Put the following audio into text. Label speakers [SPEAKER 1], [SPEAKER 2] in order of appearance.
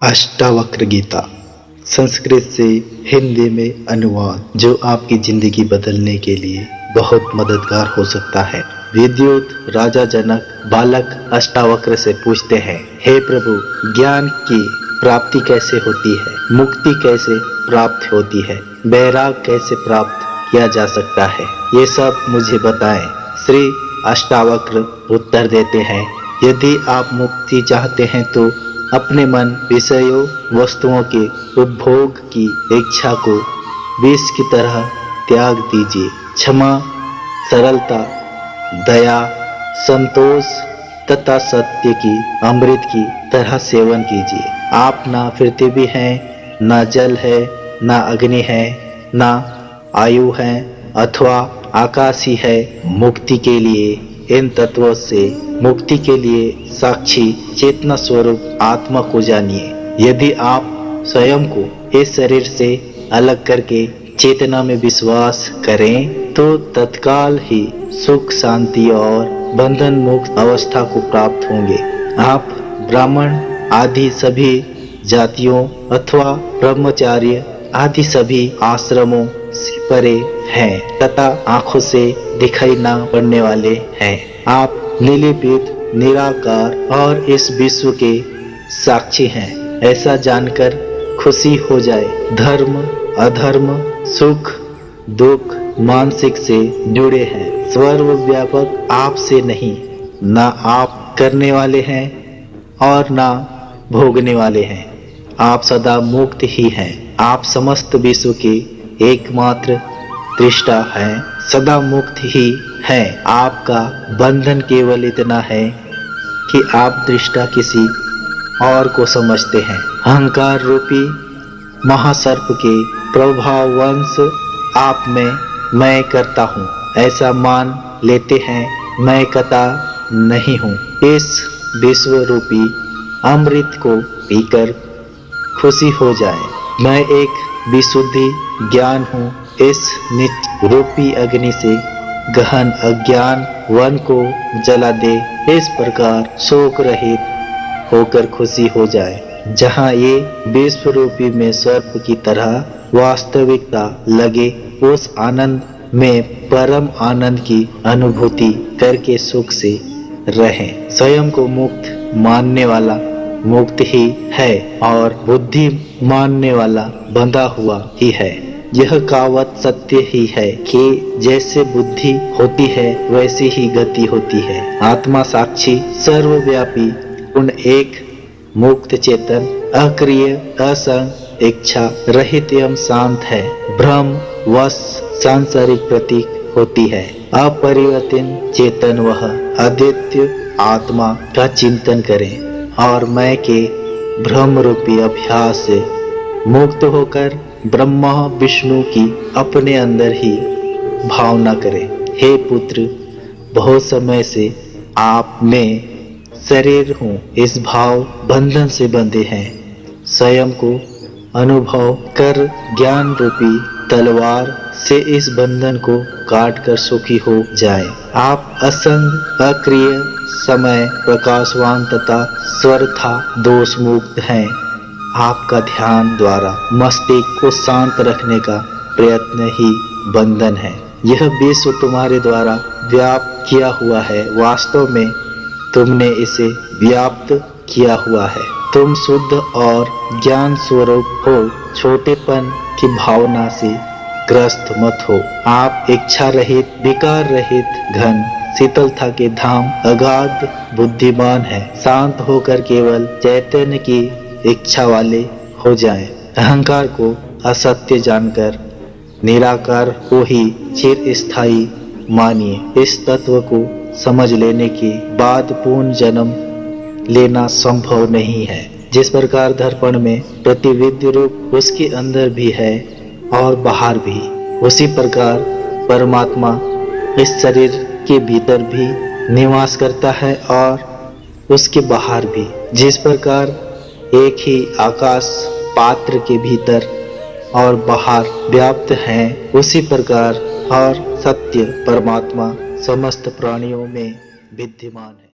[SPEAKER 1] अष्टावक्र गीता संस्कृत से हिंदी में अनुवाद, जो आपकी जिंदगी बदलने के लिए बहुत मददगार हो सकता है। विद्युत राजा जनक बालक अष्टावक्र से पूछते हैं, हे प्रभु, ज्ञान की प्राप्ति कैसे होती है? मुक्ति कैसे प्राप्त होती है? वैराग कैसे प्राप्त किया जा सकता है? ये सब मुझे बताएं। श्री अष्टावक्र उत्तर देते हैं, यदि आप मुक्ति चाहते हैं तो अपने मन विषयों वस्तुओं के उपभोग की इच्छा को विष की तरह त्याग दीजिए। क्षमा, सरलता, दया, संतोष तथा सत्य की अमृत की तरह सेवन कीजिए। आप ना पृथ्वी हैं, ना जल है, ना अग्नि है, ना आयु है अथवा आकाश ही है। मुक्ति के लिए इन तत्वों से मुक्ति के लिए साक्षी चेतना स्वरूप आत्मा को जानिए। यदि आप स्वयं को इस शरीर से अलग करके चेतना में विश्वास करें तो तत्काल ही सुख, शांति और बंधन मुक्त अवस्था को प्राप्त होंगे। आप ब्राह्मण आदि सभी जातियों अथवा ब्रह्मचार्य आदि सभी आश्रमों से परे हैं तथा आंखों से दिखाई ना पड़ने वाले हैं। आप नीलीपीत, निराकार और इस विश्व के साक्षी हैं। ऐसा जानकर खुशी हो जाए। धर्म, अधर्म, सुख, दुख मानसिक से जुड़े हैं। सर्वव्यापक आपसे नहीं, ना आप करने वाले हैं और ना भोगने वाले हैं। आप सदा मुक्त ही हैं। आप समस्त विश्व के एकमात्र दृष्टा हैं, सदा मुक्त ही है। आपका बंधन केवल इतना है कि आप दृष्टा किसी और को समझते हैं। अहंकार रूपी महासर्प के प्रभाववश आप में मैं करता हूँ ऐसा मान लेते हैं। मैं करता नहीं हूँ। इस विश्व रूपी अमृत को पीकर खुशी हो जाए। मैं एक विशुद्धि ज्ञान हूँ। इस नित्य रूपी अग्नि से गहन अज्ञान वन को जला दे। इस प्रकार शोक रहित होकर खुशी हो जाए। जहाँ ये विश्व रूपी में सर्प की तरह वास्तविकता लगे, उस आनंद में परम आनंद की अनुभूति करके सुख से रहें। स्वयं को मुक्त मानने वाला मुक्त ही है और बुद्धि मानने वाला बंधा हुआ ही है। यह कहावत सत्य ही है कि जैसे बुद्धि होती है वैसी ही गति होती है। आत्मा साक्षी, सर्वव्यापी, पूर्ण, एक, मुक्त चेतन, अक्रिय, असंग, इच्छा रहित एवं शांत है। भ्रम वश सांसारिक प्रतीक होती है। अपरिवर्तन चेतन वह अद्वितीय आत्मा का चिंतन करें और मैं के भ्रम रूपी अभ्यास से मुक्त होकर ब्रह्मा विष्णु की अपने अंदर ही भावना करें। हे पुत्र, बहुत समय से आप में शरीर हूँ इस भाव बंधन से बंधे हैं। स्वयं को अनुभव कर ज्ञान रूपी तलवार से इस बंधन को काट कर सुखी हो जाए। आप असंग, अक्रिय, समय, प्रकाशवान तथा स्वरथा दोष मुक्त हैं। आपका ध्यान द्वारा मस्तिष्क को शांत रखने का प्रयत्न ही बंधन है। यह विश्व तुम्हारे द्वारा व्याप्त किया हुआ है। वास्तव में तुमने इसे व्याप्त किया हुआ है। तुम शुद्ध और ज्ञान स्वरूप हो। छोटेपन की भावना से ग्रस्त मत हो। आप इच्छा रहित, विकार रहित, घन शीतलता के धाम अगाध बुद्धिमान है। शांत होकर केवल चैतन्य की इच्छा वाले हो जाएं। अहंकार को असत्य जानकर निराकार को ही चिर स्थायी मानिए। इस तत्व को समझ लेने के बाद पूर्ण जन्म लेना संभव नहीं है। जिस प्रकार दर्पण में प्रतिबिंब रूप उसके अंदर भी है और बाहर भी, उसी प्रकार परमात्मा इस शरीर के भीतर भी निवास करता है और उसके बाहर भी। जिस प्रकार एक ही आकाश पात्र के भीतर और बाहर व्याप्त है, उसी प्रकार हर सत्य परमात्मा समस्त प्राणियों में विद्यमान है।